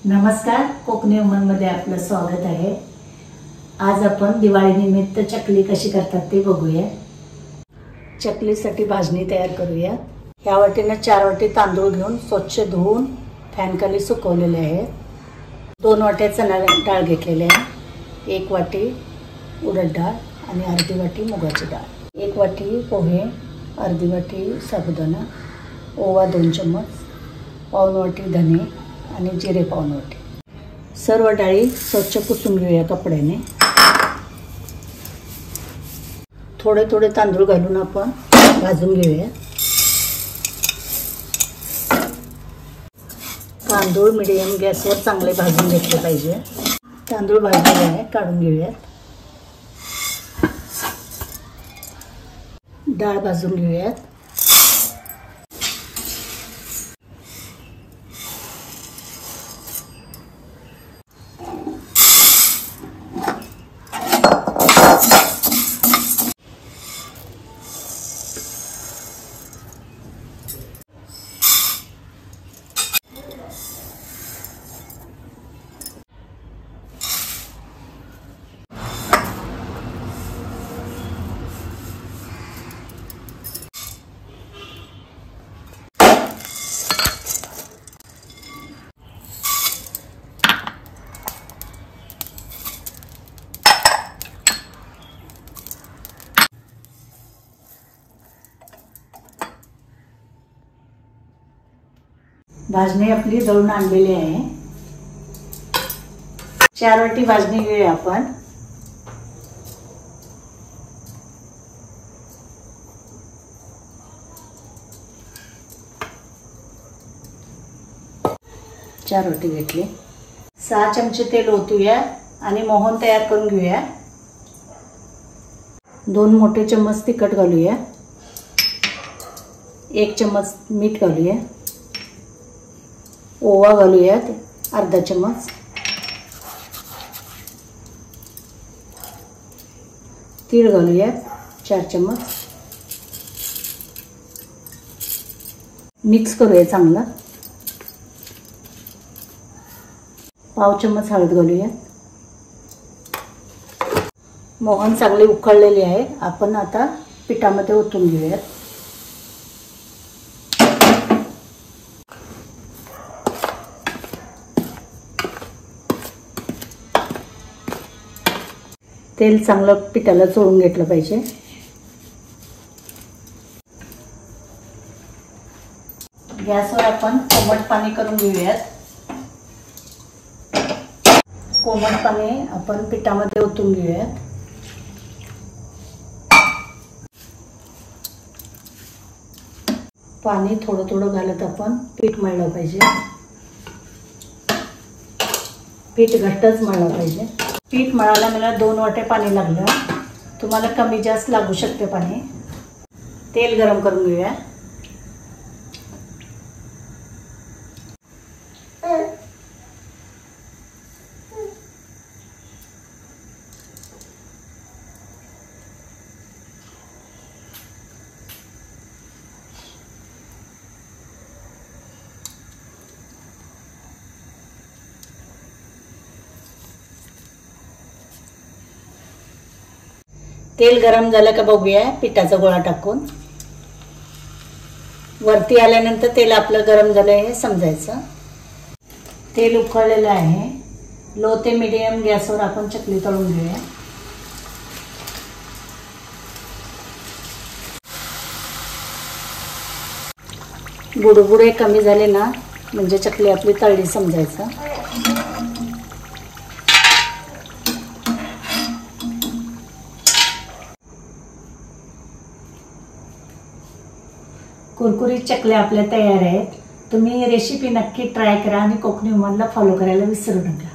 नमस्कार, कोकणी वुमनमध्ये आपलं स्वागत आहे। आज आपण दिवाळीनिमित्त चकली कशी करतात ते बघूया। चकलीसाठी भाजणी तयार करूया। या वाटीने 4 वाटी तांदूळ घेऊन स्वच्छ धुवून फॅनखाली सुकवलेले आहेत। 2 वाट्या चणा डाळ घेतलेली आहे, 1 वाटी उडद डाळ आणि अर्धी वाटी मुगाची डाळ, 1 वाटी पोहे, अर्धी वाटी साबुदाणा, ओवा 2 चम्मच, पाऊण वाटी धने आणि जिरे पाऊण वाटी। सर्व डाळी स्वच्छ पुसून घेऊया कपड्याने। थोडे थोडे तांदूळ घालून आपण भाजून घेऊया। तांदूळ मीडियम गॅसवर चांगले भाजून घेतले पाहिजे। तांदूळ भाजलेले आहे, काढून घेऊया। डाळ भाजून घेऊया। भाजणी आपली दळून आणलेली आहे। 4 वाटी भाजणी घेऊया आपण। चार वाटी घेतली। 6 चमचे तेल ओतूया आणि मोहन तयार करून घेऊया। 2 मोठे चम्मच तिखट घालूया, 1 चम्मच मीठ घालूया, ओवा घालूयात अर्धा चम्मच, तीळ घालूयात 4 चम्मच, मिक्स करूया चांगलं। पाव चम्मच हळद घालूया। मोहन चांगले उकळलेले आहे, आपण आता पिठामध्ये ओतून घेऊयात। तेल चांगलं पिठाला चोळून घेतलं पाहिजे। गॅसवर आपण कोमट पाणी करून घेऊयात। कोमट पाणी आपण पिठामध्ये ओतून घेऊयात। पाणी थोडं थोडं घालत आपण पीठ मळलं पाहिजे। पीठ घट्टच मळलं पाहिजे। पीठ मळायला मला 2 वाट्या पाणी लागलं, तुम्हाला कमी जास्त लागू शकते पाणी। तेल गरम करून घेऊया। तेल गरम झालं का बघूया। पिठाचा गोळा टाकून वरती आल्यानंतर तेल आपलं गरम झालं हे समजायचं। तेल उकळलेलं आहे। लो ते मीडियम गॅसवर आपण चकली तळून घेऊया। बुडबुडे कमी झाले ना म्हणजे चकली आपली तळली समजायचं। कुरकुरीत चकल्या आपल्या तयार आहेत। तुम्ही रेसिपी नक्की ट्राय करा आणि कोकणी वुमनला फॉलो करायला विसरू नका।